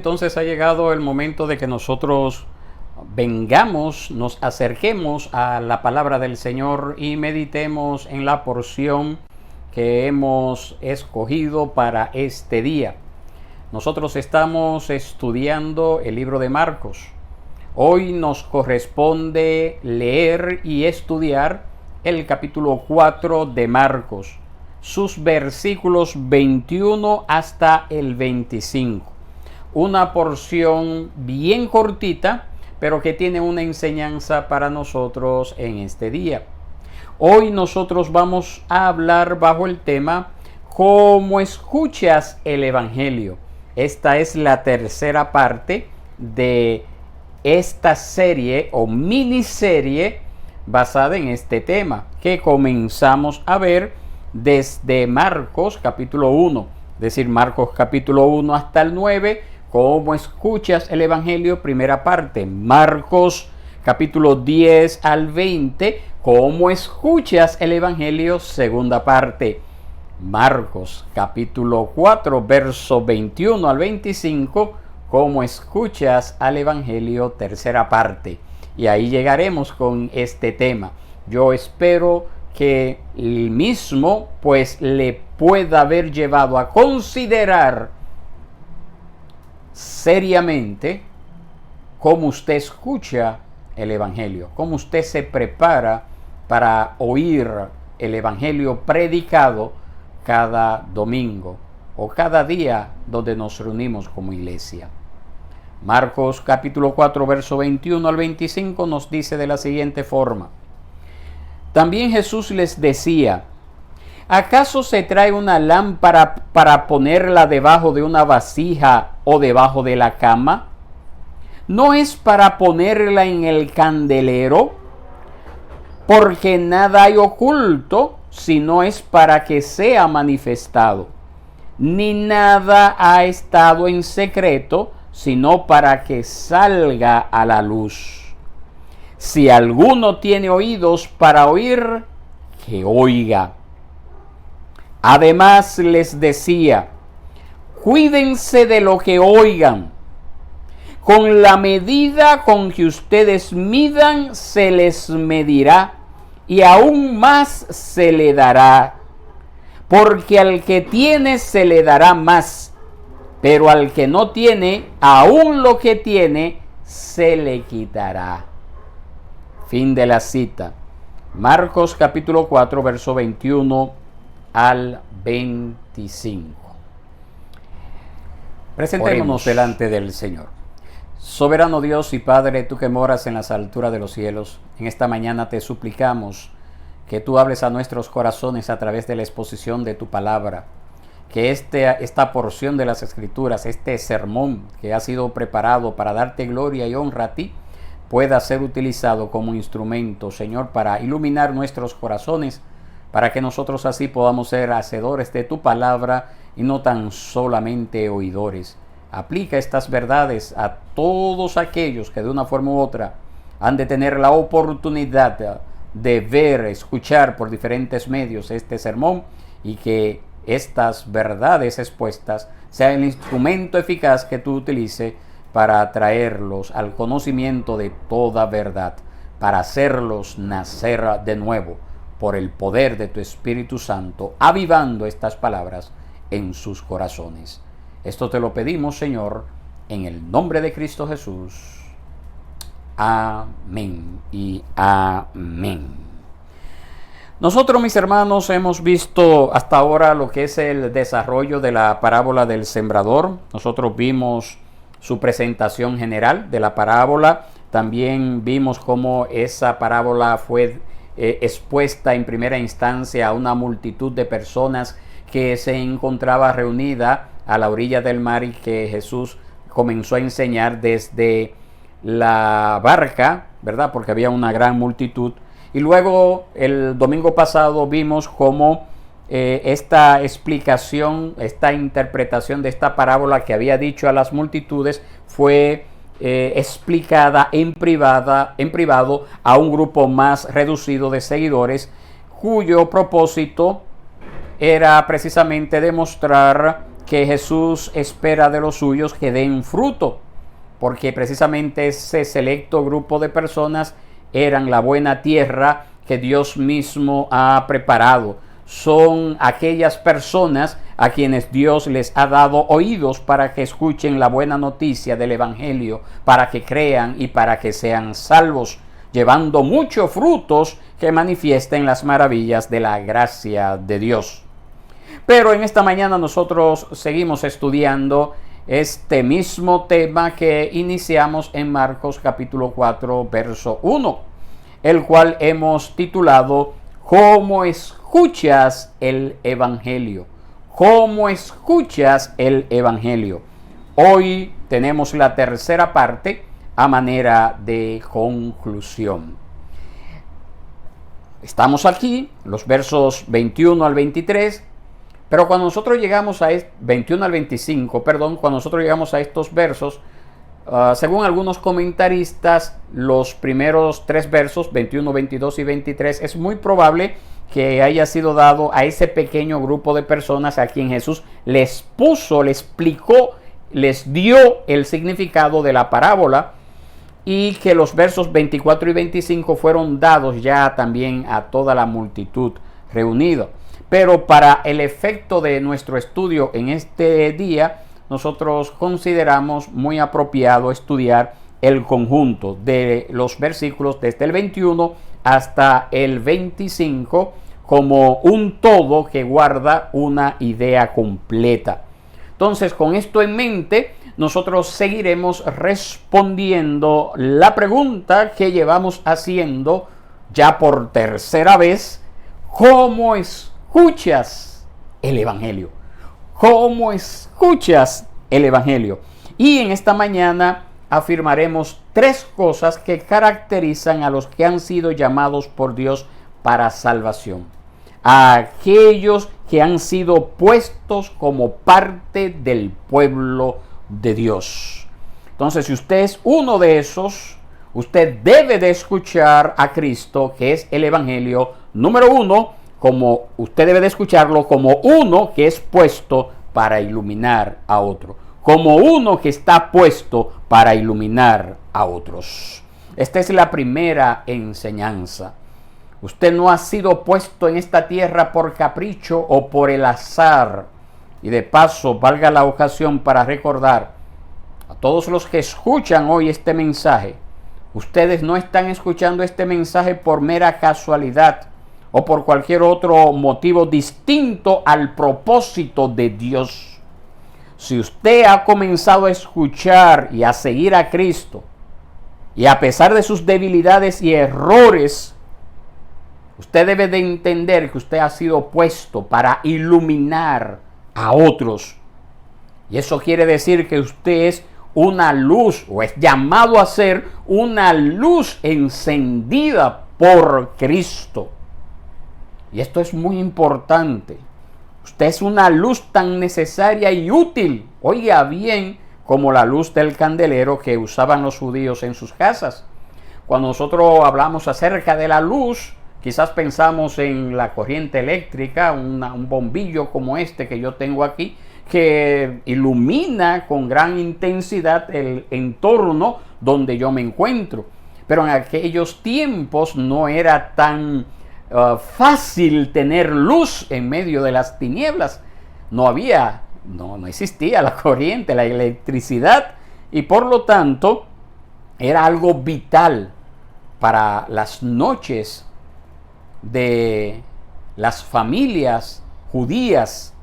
entonces ha llegado el momento de que nosotros vengamos, nos acerquemos a la palabra del Señor y meditemos en la porción que hemos escogido para este día. Nosotros estamos estudiando el libro de Marcos. Hoy nos corresponde leer y estudiar el capítulo 4 de Marcos, sus versículos 21 hasta el 25. Una porción bien cortita, pero que tiene una enseñanza para nosotros en este día. Hoy nosotros vamos a hablar bajo el tema ¿Cómo escuchas el Evangelio? Esta es la tercera parte de esta serie o miniserie basada en este tema que comenzamos a ver desde Marcos capítulo 1, es decir, Marcos capítulo 1 hasta el 9, ¿cómo escuchas el Evangelio? Primera parte. Marcos capítulo 10 al 20, ¿cómo escuchas el Evangelio? Segunda parte. Marcos capítulo 4, verso 21 al 25, ¿cómo escuchas al Evangelio? Tercera parte. Y ahí llegaremos con este tema. Yo espero que el mismo pues le pueda haber llevado a considerar seriamente cómo usted escucha el Evangelio, cómo usted se prepara para oír el Evangelio predicado cada domingo o cada día donde nos reunimos como iglesia. Marcos capítulo 4 verso 21 al 25 nos dice de la siguiente forma: También Jesús les decía, ¿acaso se trae una lámpara para ponerla debajo de una vasija o debajo de la cama? ¿No es para ponerla en el candelero? Porque nada hay oculto, sino es para que sea manifestado. Ni nada ha estado en secreto, sino para que salga a la luz. Si alguno tiene oídos para oír, que oiga. Además les decía, cuídense de lo que oigan. Con la medida con que ustedes midan, se les medirá, y aún más se le dará. Porque al que tiene se le dará más, pero al que no tiene, aún lo que tiene, se le quitará. Fin de la cita. Marcos capítulo 4, verso 21 al 25. Presentémonos delante del Señor. Soberano Dios y Padre, tú que moras en las alturas de los cielos, en esta mañana te suplicamos que tú hables a nuestros corazones a través de la exposición de tu palabra, que esta porción de las Escrituras, este sermón que ha sido preparado para darte gloria y honra a ti, pueda ser utilizado como instrumento, Señor, para iluminar nuestros corazones, para que nosotros así podamos ser hacedores de tu palabra y no tan solamente oidores. Aplica estas verdades a todos aquellos que de una forma u otra han de tener la oportunidad de ver, escuchar por diferentes medios este sermón, y que estas verdades expuestas sean el instrumento eficaz que tú utilices para traerlos al conocimiento de toda verdad, para hacerlos nacer de nuevo por el poder de tu Espíritu Santo, avivando estas palabras en sus corazones. Esto te lo pedimos, Señor, en el nombre de Cristo Jesús. Amén y amén. Nosotros, mis hermanos, hemos visto hasta ahora lo que es el desarrollo de la parábola del sembrador. Nosotros vimos su presentación general de la parábola. También vimos cómo esa parábola fue expuesta en primera instancia a una multitud de personas que se encontraba reunida a la orilla del mar, y que Jesús comenzó a enseñar desde la barca, ¿verdad? Porque había una gran multitud. Y luego el domingo pasado vimos cómo esta explicación, esta interpretación de esta parábola que había dicho a las multitudes fue explicada en privado a un grupo más reducido de seguidores, cuyo propósito era precisamente demostrar que Jesús espera de los suyos que den fruto, porque precisamente ese selecto grupo de personas eran la buena tierra que Dios mismo ha preparado. Son aquellas personas a quienes Dios les ha dado oídos para que escuchen la buena noticia del Evangelio, para que crean y para que sean salvos, llevando muchos frutos que manifiesten las maravillas de la gracia de Dios. Pero en esta mañana nosotros seguimos estudiando este mismo tema que iniciamos en Marcos capítulo 4, verso 1, el cual hemos titulado ¿Cómo escuchas el Evangelio? ¿Cómo escuchas el Evangelio? Hoy tenemos la tercera parte a manera de conclusión. Estamos aquí, los versos 21 al 23, pero cuando nosotros llegamos a 21 al 25, cuando nosotros llegamos a estos versos, según algunos comentaristas, los primeros tres versos, 21, 22 y 23, es muy probable que haya sido dado a ese pequeño grupo de personas a quien Jesús les puso, les explicó, les dio el significado de la parábola, y que los versos 24 y 25 fueron dados ya también a toda la multitud reunida. Pero para el efecto de nuestro estudio en este día, nosotros consideramos muy apropiado estudiar el conjunto de los versículos desde el 21 hasta el 25 como un todo que guarda una idea completa. Entonces, con esto en mente, nosotros seguiremos respondiendo la pregunta que llevamos haciendo ya por tercera vez: ¿cómo escuchas el Evangelio? ¿Cómo escuchas el Evangelio? Y en esta mañana afirmaremos tres cosas que caracterizan a los que han sido llamados por Dios para salvación, a aquellos que han sido puestos como parte del pueblo de Dios. Entonces, si usted es uno de esos, usted debe de escuchar a Cristo, que es el Evangelio, número uno, como usted debe de escucharlo como uno que es puesto para iluminar a otro, como uno que está puesto para iluminar a otros. Esta es la primera enseñanza. Usted no ha sido puesto en esta tierra por capricho o por el azar. Y de paso, valga la ocasión para recordar a todos los que escuchan hoy este mensaje: ustedes no están escuchando este mensaje por mera casualidad o por cualquier otro motivo distinto al propósito de Dios. Si usted ha comenzado a escuchar y a seguir a Cristo, y a pesar de sus debilidades y errores, usted debe de entender que usted ha sido puesto para iluminar a otros. Y eso quiere decir que usted es una luz, o es llamado a ser una luz encendida por Cristo. Y esto es muy importante. Usted es una luz tan necesaria y útil, oiga bien, como la luz del candelero que usaban los judíos en sus casas. Cuando nosotros hablamos acerca de la luz, quizás pensamos en la corriente eléctrica, un bombillo como este que yo tengo aquí, que ilumina con gran intensidad el entorno donde yo me encuentro. Pero en aquellos tiempos no era tan fácil tener luz en medio de las tinieblas. No existía la corriente, la electricidad, y por lo tanto era algo vital para las noches de las familias judías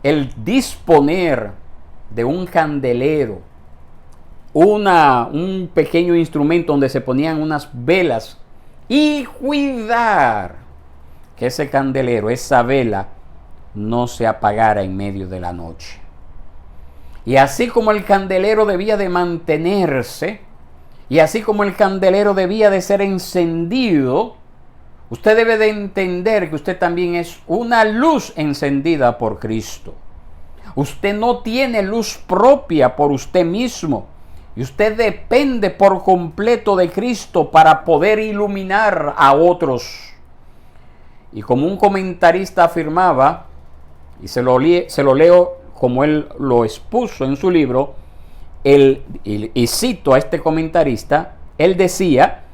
el disponer de un candelero, un pequeño instrumento donde se ponían unas velas, y cuidar que ese candelero, esa vela, no se apagara en medio de la noche. Y así como el candelero debía de mantenerse, y así como el candelero debía de ser encendido, usted debe de entender que usted también es una luz encendida por Cristo. Usted no tiene luz propia por usted mismo. Y usted depende por completo de Cristo para poder iluminar a otros. Y como un comentarista afirmaba, y se lo leo como él lo expuso en su libro, y cito a este comentarista, él decía: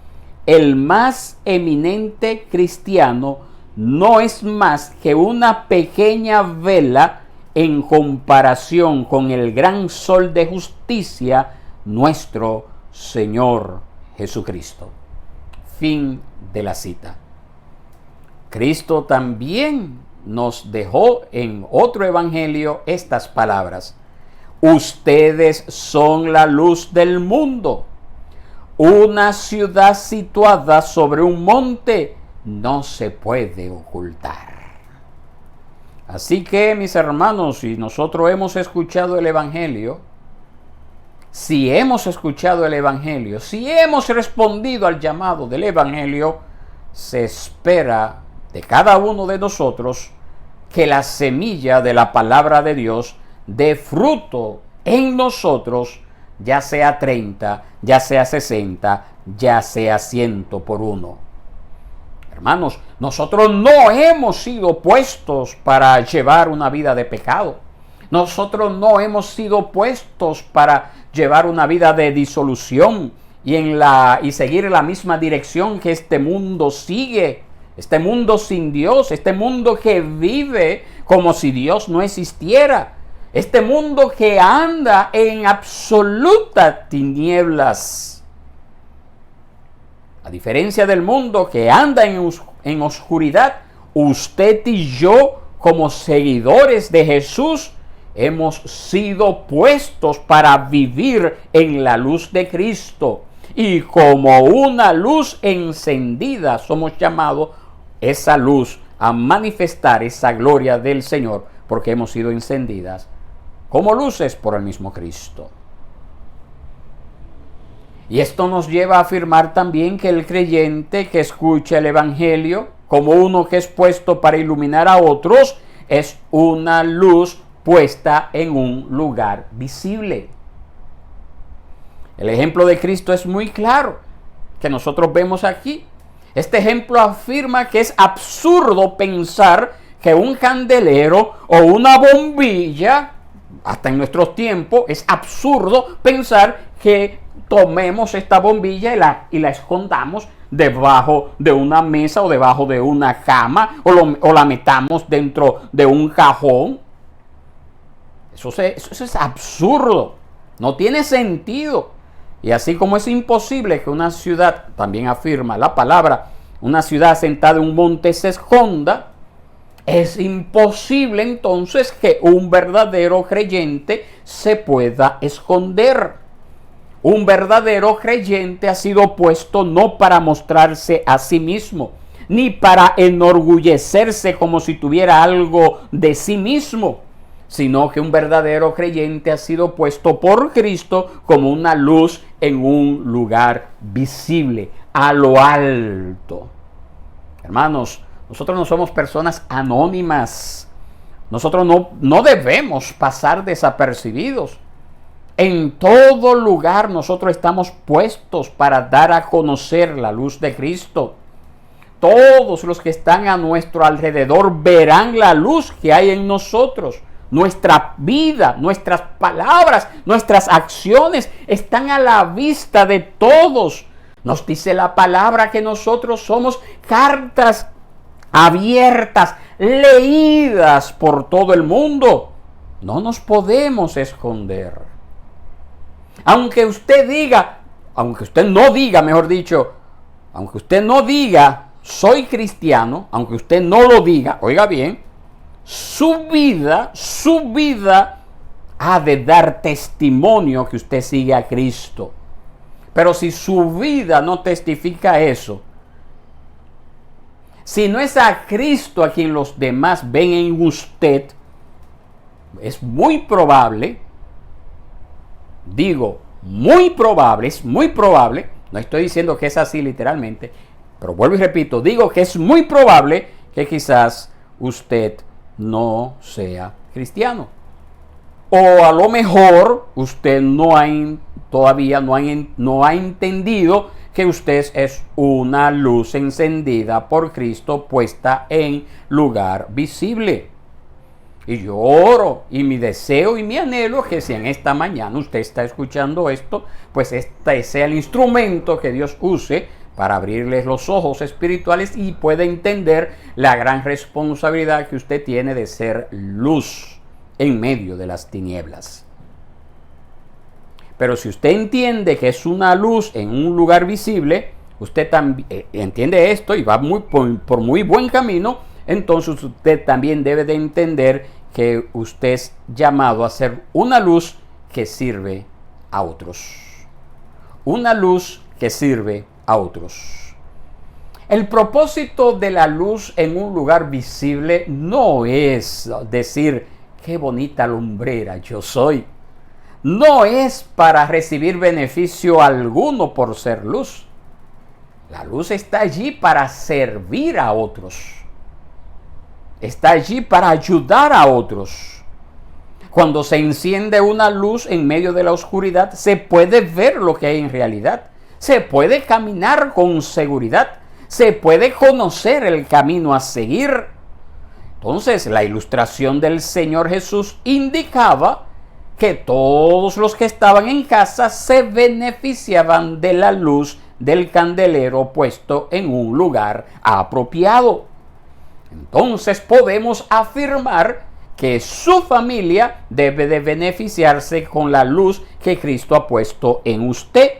el más eminente cristiano no es más que una pequeña vela en comparación con el gran sol de justicia, nuestro Señor Jesucristo. Fin de la cita. Cristo también nos dejó en otro evangelio estas palabras: ustedes son la luz del mundo. Una ciudad situada sobre un monte no se puede ocultar. Así que, mis hermanos, si nosotros hemos escuchado el evangelio, si hemos escuchado el evangelio, si hemos respondido al llamado del evangelio, se espera de cada uno de nosotros que la semilla de la palabra de Dios dé fruto en nosotros, ya sea 30, ya sea 60, ya sea 100 por uno. Hermanos, nosotros no hemos sido puestos para llevar una vida de pecado. Nosotros no hemos sido puestos para llevar una vida de disolución y seguir la misma dirección que este mundo sigue. Este mundo sin Dios, este mundo que vive como si Dios no existiera. Este mundo que anda en absolutas tinieblas. A diferencia del mundo que anda en oscuridad, usted y yo, como seguidores de Jesús, hemos sido puestos para vivir en la luz de Cristo. Y como una luz encendida, somos llamados esa luz a manifestar esa gloria del Señor, porque hemos sido encendidas como luces por el mismo Cristo. Y esto nos lleva a afirmar también que el creyente que escucha el evangelio como uno que es puesto para iluminar a otros es una luz puesta en un lugar visible. El ejemplo de Cristo es muy claro, que nosotros vemos aquí. Este ejemplo afirma que es absurdo pensar que un candelero o una bombilla, hasta en nuestros tiempos, es absurdo pensar que tomemos esta bombilla y la escondamos debajo de una mesa o debajo de una cama o la metamos dentro de un cajón. Eso es absurdo, no tiene sentido. Y así como es imposible que una ciudad, también afirma la palabra, una ciudad sentada en un monte se esconda, es imposible entonces que un verdadero creyente se pueda esconder. Un verdadero creyente ha sido puesto no para mostrarse a sí mismo, ni para enorgullecerse como si tuviera algo de sí mismo, sino que un verdadero creyente ha sido puesto por Cristo como una luz en un lugar visible, a lo alto. Hermanos, nosotros no somos personas anónimas. Nosotros no debemos pasar desapercibidos. En todo lugar nosotros estamos puestos para dar a conocer la luz de Cristo. Todos los que están a nuestro alrededor verán la luz que hay en nosotros. Nuestra vida, nuestras palabras, nuestras acciones están a la vista de todos. Nos dice la palabra que nosotros somos cartas abiertas, leídas por todo el mundo. No nos podemos esconder. Aunque usted no diga soy cristiano, aunque usted no lo diga, oiga bien, su vida ha de dar testimonio que usted sigue a Cristo. Pero si su vida no testifica eso, si no es a Cristo a quien los demás ven en usted, es muy probable, es muy probable, no estoy diciendo que es así literalmente, pero vuelvo y repito, digo que es muy probable que quizás usted no sea cristiano. O a lo mejor usted todavía no ha entendido que usted es una luz encendida por Cristo puesta en lugar visible. Y yo oro, y mi deseo y mi anhelo es que si en esta mañana usted está escuchando esto, pues este sea el instrumento que Dios use para abrirles los ojos espirituales y pueda entender la gran responsabilidad que usted tiene de ser luz en medio de las tinieblas. Pero si usted entiende que es una luz en un lugar visible, usted también entiende esto y va por muy buen camino, entonces usted también debe de entender que usted es llamado a ser una luz que sirve a otros. Una luz que sirve a otros. El propósito de la luz en un lugar visible no es decir, qué bonita lumbrera yo soy. No es para recibir beneficio alguno por ser luz. La luz está allí para servir a otros. Está allí para ayudar a otros. Cuando se enciende una luz en medio de la oscuridad, se puede ver lo que hay en realidad. Se puede caminar con seguridad. Se puede conocer el camino a seguir. Entonces, la ilustración del Señor Jesús indicaba que todos los que estaban en casa se beneficiaban de la luz del candelero puesto en un lugar apropiado. Entonces podemos afirmar que su familia debe de beneficiarse con la luz que Cristo ha puesto en usted.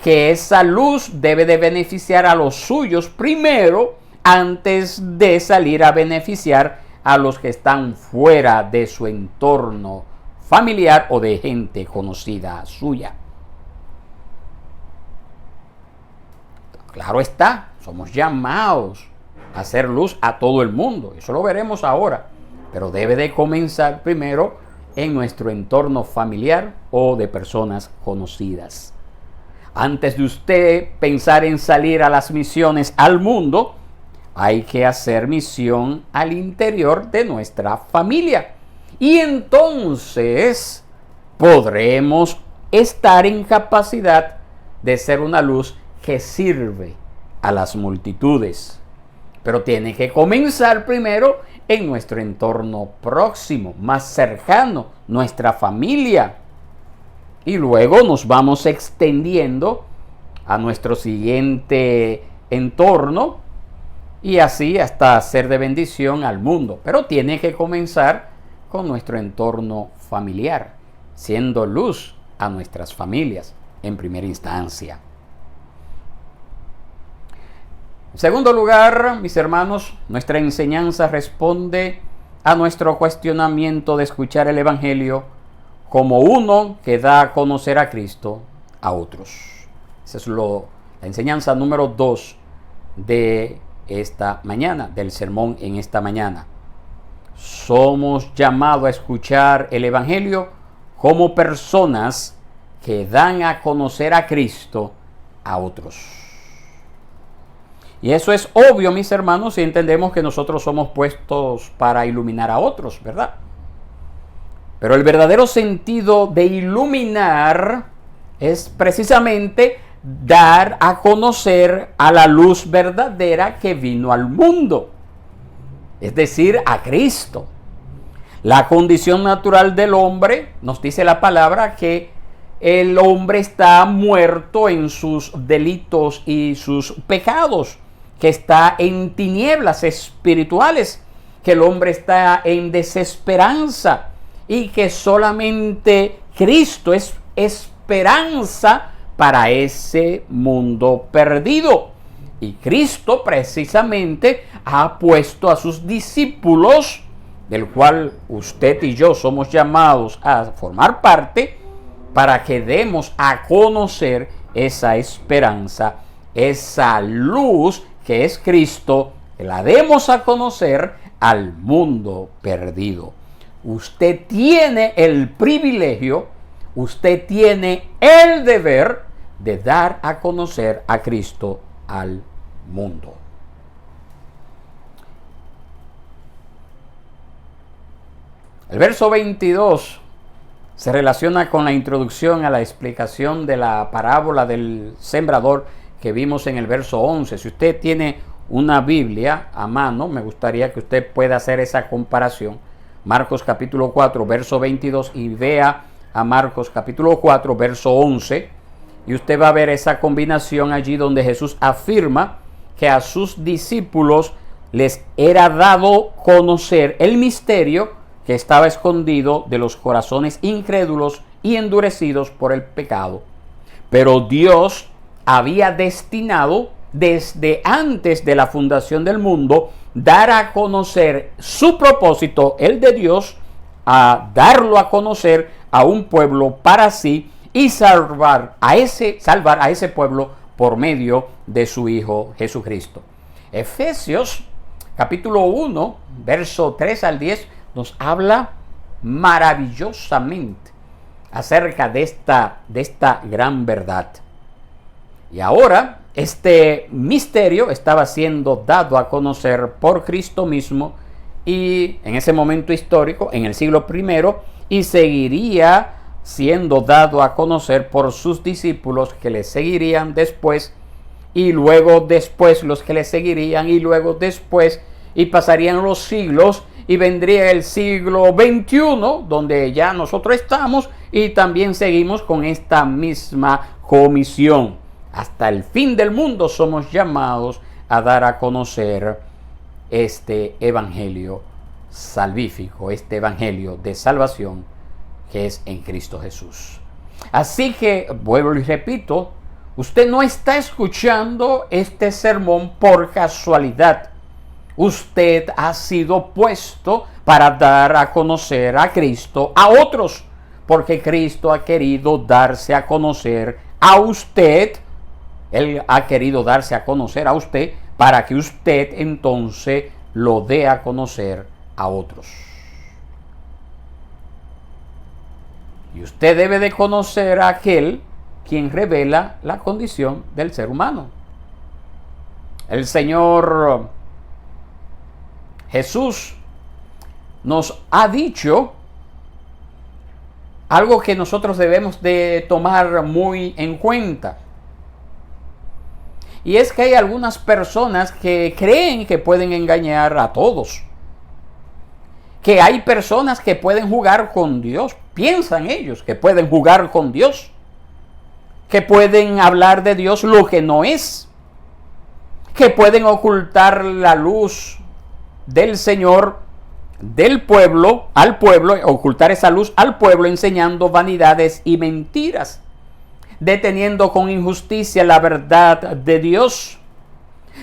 Que esa luz debe de beneficiar a los suyos primero antes de salir a beneficiar a los que están fuera de su entorno familiar o de gente conocida suya. Claro está, somos llamados a hacer luz a todo el mundo. Eso lo veremos ahora. Pero debe de comenzar primero en nuestro entorno familiar o de personas conocidas. Antes de usted pensar en salir a las misiones al mundo, hay que hacer misión al interior de nuestra familia. Y entonces podremos estar en capacidad de ser una luz que sirve a las multitudes. Pero tiene que comenzar primero en nuestro entorno próximo, más cercano, nuestra familia. Y luego nos vamos extendiendo a nuestro siguiente entorno y así hasta ser de bendición al mundo. Pero tiene que comenzar con nuestro entorno familiar, siendo luz a nuestras familias en primera instancia. En segundo lugar, mis hermanos, nuestra enseñanza responde a nuestro cuestionamiento de escuchar el Evangelio como uno que da a conocer a Cristo a otros. Esa es la enseñanza número 2 de esta mañana, del sermón en esta mañana. Somos llamados a escuchar el Evangelio como personas que dan a conocer a Cristo a otros. Y eso es obvio, mis hermanos, si entendemos que nosotros somos puestos para iluminar a otros, ¿verdad? Pero el verdadero sentido de iluminar es precisamente dar a conocer a la luz verdadera que vino al mundo. Es decir, a Cristo. La condición natural del hombre, nos dice la palabra, que el hombre está muerto en sus delitos y sus pecados, que está en tinieblas espirituales, que el hombre está en desesperanza y que solamente Cristo es esperanza para ese mundo perdido. Y Cristo precisamente ha puesto a sus discípulos, del cual usted y yo somos llamados a formar parte, para que demos a conocer esa esperanza, esa luz que es Cristo, que la demos a conocer al mundo perdido. Usted tiene el privilegio, usted tiene el deber de dar a conocer a Cristo al mundo. El verso 22 se relaciona con la introducción a la explicación de la parábola del sembrador que vimos en el verso 11. Si usted tiene una Biblia a mano, me gustaría que usted pueda hacer esa comparación Marcos capítulo 4, verso 22 y vea a Marcos capítulo 4, verso 11, y usted va a ver esa combinación allí donde Jesús afirma que a sus discípulos les era dado conocer el misterio que estaba escondido de los corazones incrédulos y endurecidos por el pecado. Pero Dios había destinado desde antes de la fundación del mundo dar a conocer su propósito, el de Dios, a darlo a conocer a un pueblo para sí y salvar a ese pueblo por medio de su Hijo Jesucristo. Efesios capítulo 1, verso 3 al 10 nos habla maravillosamente acerca de esta gran verdad. Y ahora este misterio estaba siendo dado a conocer por Cristo mismo y en ese momento histórico, en el siglo I, y seguiría siendo dado a conocer por sus discípulos que le seguirían después, y luego después los que le seguirían, y luego después, y pasarían los siglos, y vendría el siglo XXI, donde ya nosotros estamos, y también seguimos con esta misma comisión. Hasta el fin del mundo somos llamados a dar a conocer este evangelio salvífico, este evangelio de salvación que es en Cristo Jesús. Así que, vuelvo y repito, usted no está escuchando este sermón por casualidad. Usted ha sido puesto para dar a conocer a Cristo a otros, porque Cristo ha querido darse a conocer a usted. Él ha querido darse a conocer a usted para que usted entonces lo dé a conocer a otros. Y usted debe de conocer a aquel quien revela la condición del ser humano. El Señor Jesús nos ha dicho algo que nosotros debemos de tomar muy en cuenta. Y es que hay algunas personas que creen que pueden engañar a todos. Que hay personas que pueden jugar con Dios. Piensan ellos que pueden jugar con Dios. Que pueden hablar de Dios lo que no es. Que pueden ocultar la luz del Señor del pueblo al pueblo, ocultar esa luz al pueblo enseñando vanidades y mentiras, deteniendo con injusticia la verdad de Dios.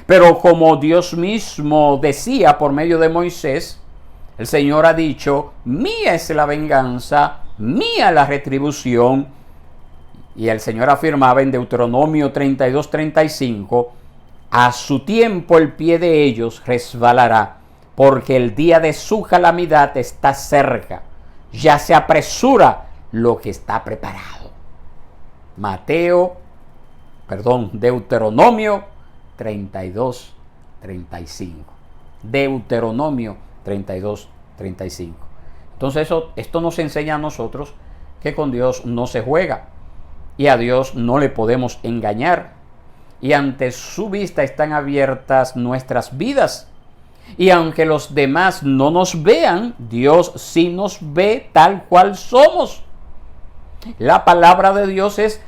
Pero como Dios mismo decía por medio de Moisés, el Señor ha dicho: mía es la venganza, mía la retribución. Y el Señor afirmaba en Deuteronomio 32:35: a su tiempo el pie de ellos resbalará, porque el día de su calamidad está cerca, ya se apresura lo que está preparado. Deuteronomio 32:35. Deuteronomio 32:35. Entonces esto nos enseña a nosotros que con Dios no se juega y a Dios no le podemos engañar. Y ante su vista están abiertas nuestras vidas. Y aunque los demás no nos vean, Dios sí nos ve tal cual somos. La palabra de Dios es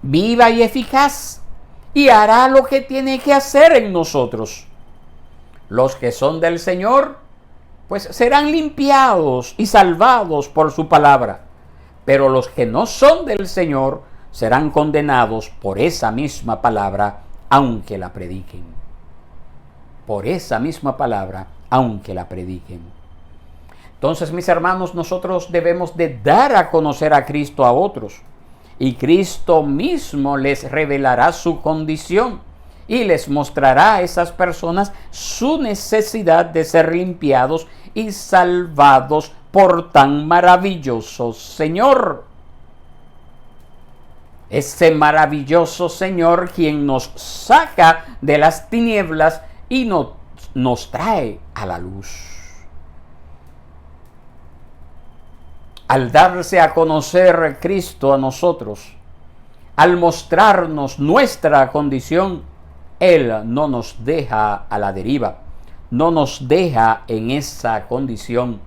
viva y eficaz y hará lo que tiene que hacer en nosotros. Los que son del Señor, pues serán limpiados y salvados por su palabra. Pero los que no son del Señor serán condenados por esa misma palabra, aunque la prediquen. Por esa misma palabra, aunque la prediquen. Entonces, mis hermanos, nosotros debemos de dar a conocer a Cristo a otros. Y Cristo mismo les revelará su condición y les mostrará a esas personas su necesidad de ser limpiados y salvados por tan maravilloso Señor. Ese maravilloso Señor quien nos saca de las tinieblas y nos trae a la luz. Al darse a conocer Cristo a nosotros, al mostrarnos nuestra condición, Él no nos deja a la deriva, no nos deja en esa condición,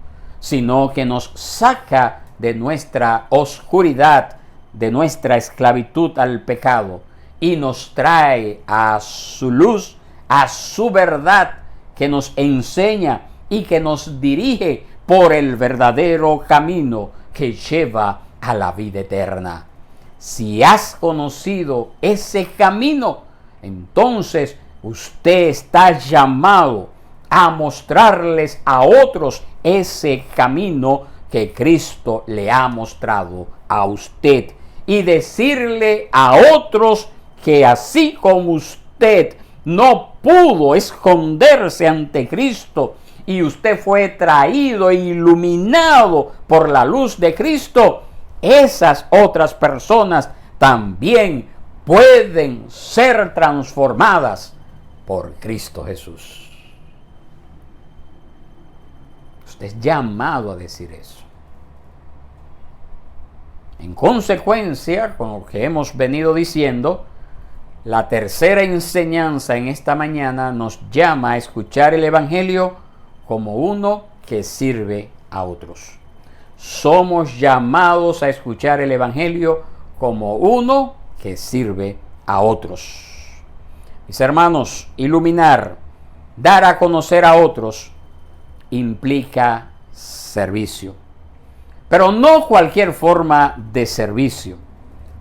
sino que nos saca de nuestra oscuridad, de nuestra esclavitud al pecado, y nos trae a su luz, a su verdad, que nos enseña y que nos dirige por el verdadero camino que lleva a la vida eterna. Si has conocido ese camino, entonces usted está llamado a mostrarles a otros ese camino que Cristo le ha mostrado a usted, y decirle a otros que así como usted no pudo esconderse ante Cristo y usted fue traído e iluminado por la luz de Cristo, esas otras personas también pueden ser transformadas por Cristo Jesús. Usted es llamado a decir eso. En consecuencia, con lo que hemos venido diciendo, la tercera enseñanza en esta mañana nos llama a escuchar el Evangelio como uno que sirve a otros. Somos llamados a escuchar el Evangelio como uno que sirve a otros. Mis hermanos, iluminar, dar a conocer a otros, implica servicio. Pero no cualquier forma de servicio,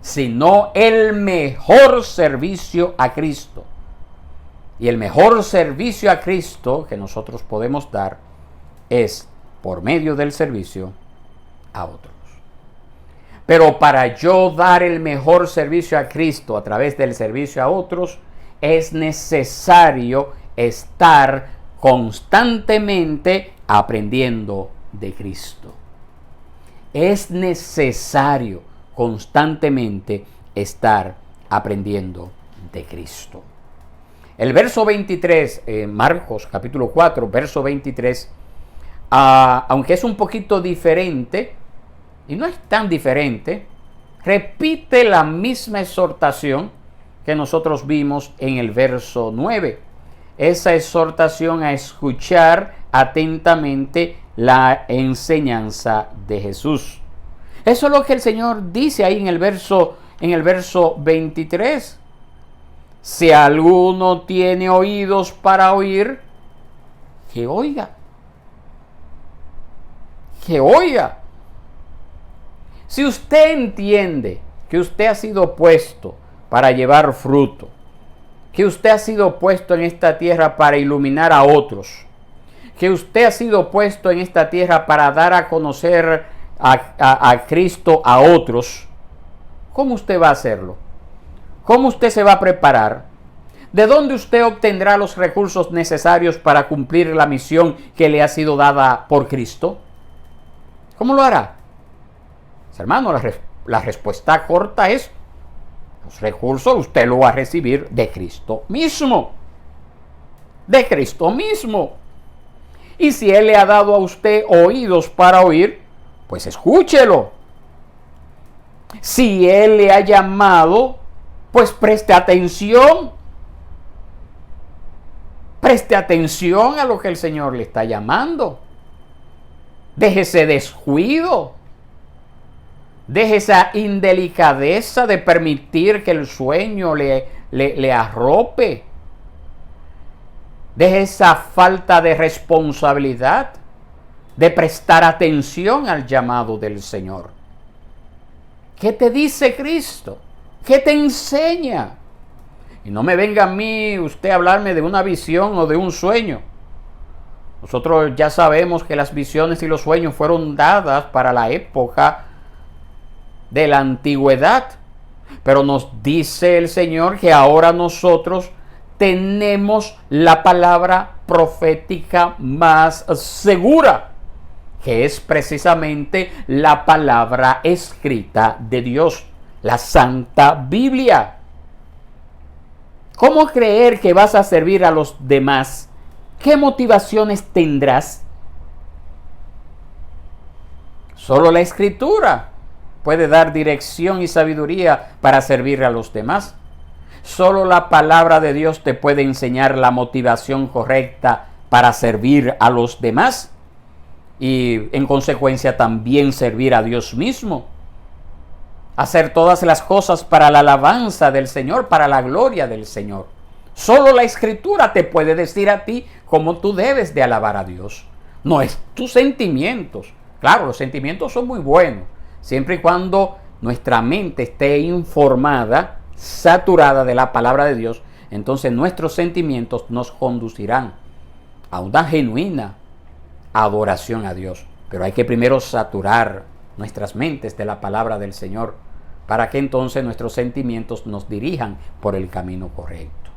sino el mejor servicio a Cristo. Y el mejor servicio a Cristo que nosotros podemos dar es por medio del servicio a otros. Pero para yo dar el mejor servicio a Cristo a través del servicio a otros, es necesario estar constantemente aprendiendo de Cristo. Es necesario constantemente estar aprendiendo de Cristo. El verso 23, Marcos capítulo 4, verso 23, aunque es un poquito diferente, y no es tan diferente, repite la misma exhortación que nosotros vimos en el verso 9. Esa exhortación a escuchar atentamente la enseñanza de Jesús. Eso es lo que el Señor dice ahí en el verso 23. Si alguno tiene oídos para oír, que oiga. Que oiga. Si usted entiende que usted ha sido puesto para llevar fruto, que usted ha sido puesto en esta tierra para iluminar a otros, que usted ha sido puesto en esta tierra para dar a conocer a Cristo a otros, ¿cómo usted va a hacerlo? ¿Cómo usted se va a preparar? ¿De dónde usted obtendrá los recursos necesarios para cumplir la misión que le ha sido dada por Cristo? ¿Cómo lo hará? Hermano, la respuesta corta es: los recursos usted lo va a recibir de Cristo mismo. De Cristo mismo. Y si Él le ha dado a usted oídos para oír, pues escúchelo. Si Él le ha llamado, pues preste atención. Preste atención a lo que el Señor le está llamando. Deje ese descuido. Deje esa indelicadeza de permitir que el sueño le arrope. Deje esa falta de responsabilidad de prestar atención al llamado del Señor. ¿Qué te dice Cristo? ¿Qué te enseña? Y no me venga a mí usted a hablarme de una visión o de un sueño. Nosotros ya sabemos que las visiones y los sueños fueron dadas para la época de la antigüedad. Pero nos dice el Señor que ahora nosotros tenemos la palabra profética más segura, que es precisamente la palabra escrita de Dios, la Santa Biblia. ¿Cómo creer que vas a servir a los demás? ¿Qué motivaciones tendrás? Solo la Escritura puede dar dirección y sabiduría para servir a los demás. Solo la palabra de Dios te puede enseñar la motivación correcta para servir a los demás. y en consecuencia también servir a Dios mismo. Hacer todas las cosas para la alabanza del Señor, para la gloria del Señor. Solo la Escritura te puede decir a ti cómo tú debes de alabar a Dios. No es tus sentimientos. Claro, los sentimientos son muy buenos, siempre y cuando nuestra mente esté informada, saturada de la palabra de Dios. Entonces nuestros sentimientos nos conducirán a una genuina adoración a Dios. Pero hay que primero saturar nuestras mentes de la palabra del Señor para que entonces nuestros sentimientos nos dirijan por el camino correcto.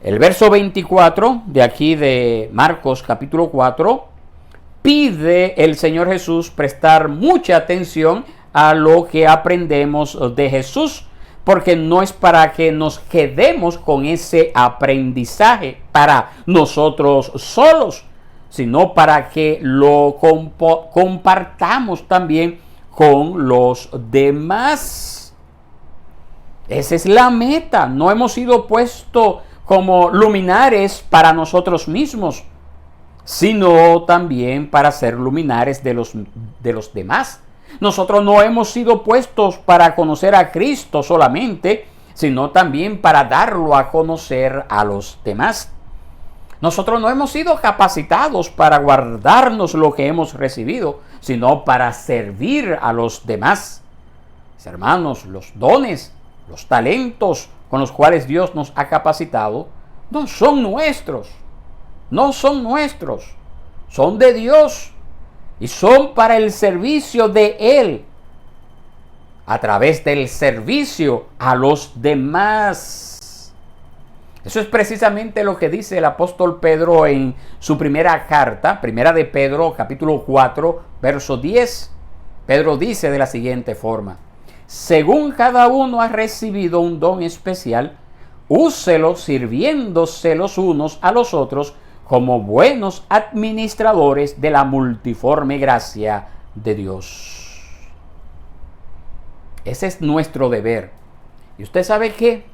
El verso 24 de aquí de Marcos capítulo 4 pide el Señor Jesús prestar mucha atención a lo que aprendemos de Jesús, porque no es para que nos quedemos con ese aprendizaje para nosotros solos, sino para que lo compartamos también con los demás. Esa es la meta. No hemos sido puestos como luminares para nosotros mismos, sino también para ser luminares de los demás. Nosotros no hemos sido puestos para conocer a Cristo solamente, sino también para darlo a conocer a los demás. Nosotros no hemos sido capacitados para guardarnos lo que hemos recibido, sino para servir a los demás. Mis hermanos, los dones, los talentos con los cuales Dios nos ha capacitado, no son nuestros. No son nuestros, son de Dios y son para el servicio de Él, a través del servicio a los demás. Eso es precisamente lo que dice el apóstol Pedro en su primera carta, primera de Pedro, capítulo 4, verso 10. Pedro dice de la siguiente forma: según cada uno ha recibido un don especial, úselo sirviéndose los unos a los otros como buenos administradores de la multiforme gracia de Dios. Ese es nuestro deber. Y usted sabe que,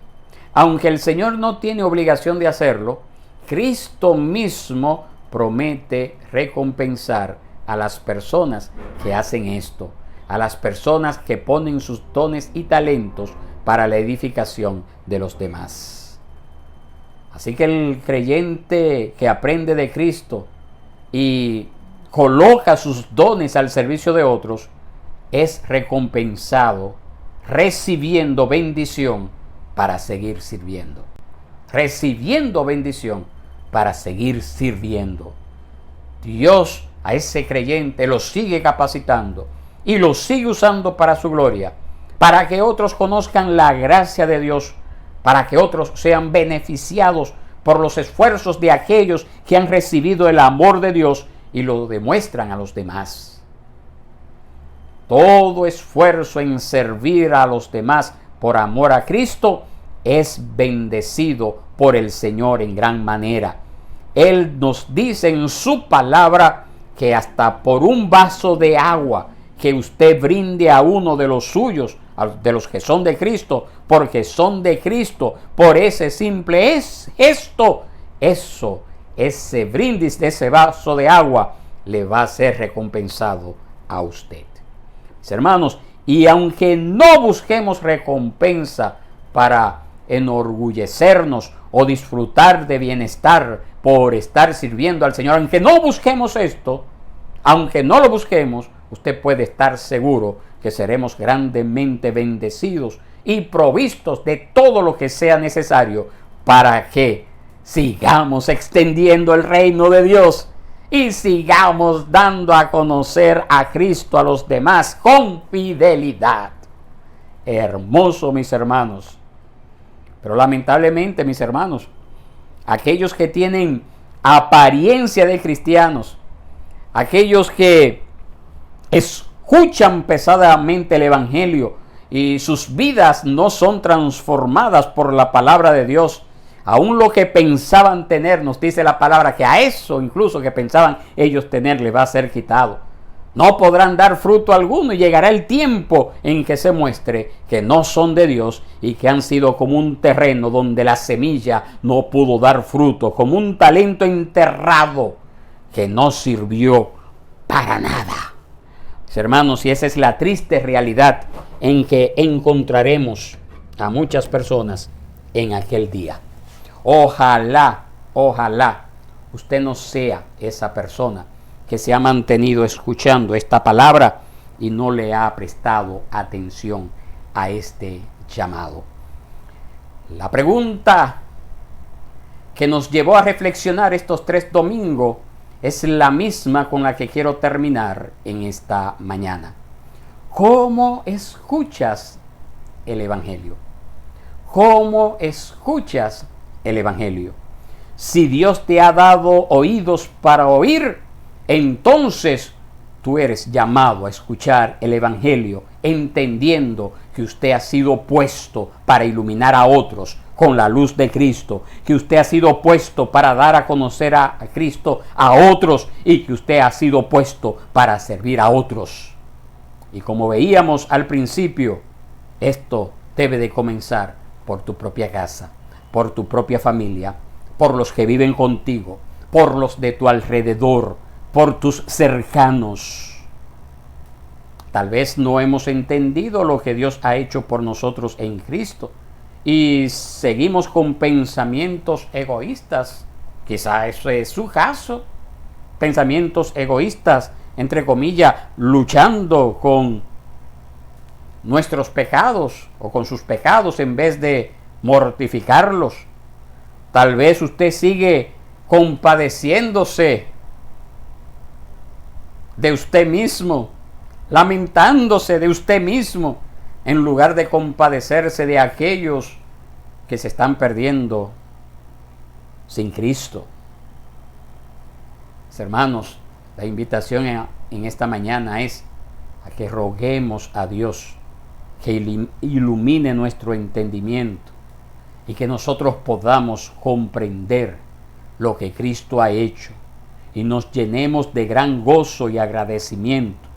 aunque el Señor no tiene obligación de hacerlo, Cristo mismo promete recompensar a las personas que hacen esto, a las personas que ponen sus dones y talentos para la edificación de los demás. Así que el creyente que aprende de Cristo y coloca sus dones al servicio de otros es recompensado, recibiendo bendición para seguir sirviendo. Recibiendo bendición para seguir sirviendo. Dios a ese creyente lo sigue capacitando y lo sigue usando para su gloria, para que otros conozcan la gracia de Dios, para que otros sean beneficiados por los esfuerzos de aquellos que han recibido el amor de Dios y lo demuestran a los demás. Todo esfuerzo en servir a los demás por amor a Cristo es bendecido por el Señor en gran manera. Él nos dice en su palabra que hasta por un vaso de agua que usted brinde a uno de los suyos, de los que son de Cristo, porque son de Cristo, por ese simple gesto, ese brindis de ese vaso de agua le va a ser recompensado a usted. Mis hermanos, y aunque no busquemos recompensa para enorgullecernos o disfrutar de bienestar por estar sirviendo al Señor, aunque no busquemos esto, aunque no lo busquemos, usted puede estar seguro que seremos grandemente bendecidos y provistos de todo lo que sea necesario para que sigamos extendiendo el reino de Dios y sigamos dando a conocer a Cristo a los demás con fidelidad. Hermoso, mis hermanos. Pero lamentablemente, mis hermanos, aquellos que tienen apariencia de cristianos, aquellos que escuchan pesadamente el Evangelio y sus vidas no son transformadas por la palabra de Dios, aún lo que pensaban tener, nos dice la palabra, que a eso incluso que pensaban ellos tener les va a ser quitado. No podrán dar fruto alguno y llegará el tiempo en que se muestre que no son de Dios y que han sido como un terreno donde la semilla no pudo dar fruto, como un talento enterrado que no sirvió para nada. Hermanos, y esa es la triste realidad en que encontraremos a muchas personas en aquel día. Ojalá usted no sea esa persona que se ha mantenido escuchando esta palabra y no le ha prestado atención a este llamado. La pregunta que nos llevó a reflexionar estos 3 domingos es la misma con la que quiero terminar en esta mañana. ¿Cómo escuchas el Evangelio? ¿Cómo escuchas el Evangelio? Si Dios te ha dado oídos para oír, entonces tú eres llamado a escuchar el Evangelio, entendiendo que usted ha sido puesto para iluminar a otros con la luz de Cristo, que usted ha sido puesto para dar a conocer a Cristo a otros y que usted ha sido puesto para servir a otros. Y como veíamos al principio, esto debe de comenzar por tu propia casa, por tu propia familia, por los que viven contigo, por los de tu alrededor, por tus cercanos. Tal vez no hemos entendido lo que Dios ha hecho por nosotros en Cristo y seguimos con pensamientos egoístas. Quizá ese es su caso. Pensamientos egoístas, entre comillas, luchando con nuestros pecados o con sus pecados en vez de mortificarlos. Tal vez usted sigue compadeciéndose de usted mismo, lamentándose de usted mismo, en lugar de compadecerse de aquellos que se están perdiendo sin Cristo. Hermanos, la invitación en esta mañana es a que roguemos a Dios que ilumine nuestro entendimiento y que nosotros podamos comprender lo que Cristo ha hecho y nos llenemos de gran gozo y agradecimiento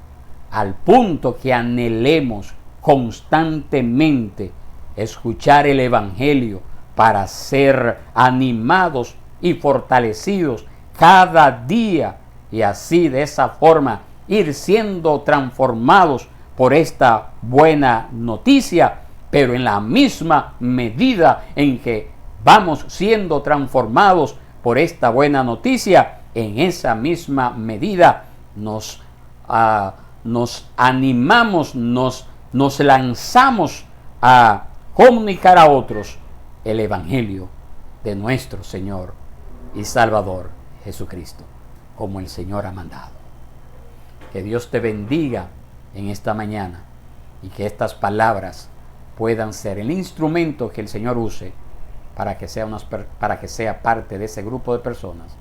al punto que anhelemos constantemente escuchar el Evangelio para ser animados y fortalecidos cada día y así de esa forma ir siendo transformados por esta buena noticia, pero en la misma medida en que vamos siendo transformados por esta buena noticia, en esa misma medida nos animamos, nos lanzamos a comunicar a otros el Evangelio de nuestro Señor y Salvador Jesucristo, como el Señor ha mandado. Que Dios te bendiga en esta mañana y que estas palabras puedan ser el instrumento que el Señor use para que sea parte de ese grupo de personas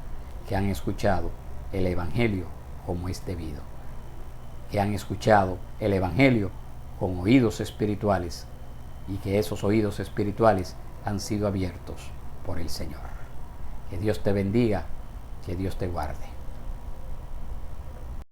que han escuchado el Evangelio como es debido, que han escuchado el Evangelio con oídos espirituales y que esos oídos espirituales han sido abiertos por el Señor. Que Dios te bendiga, que Dios te guarde.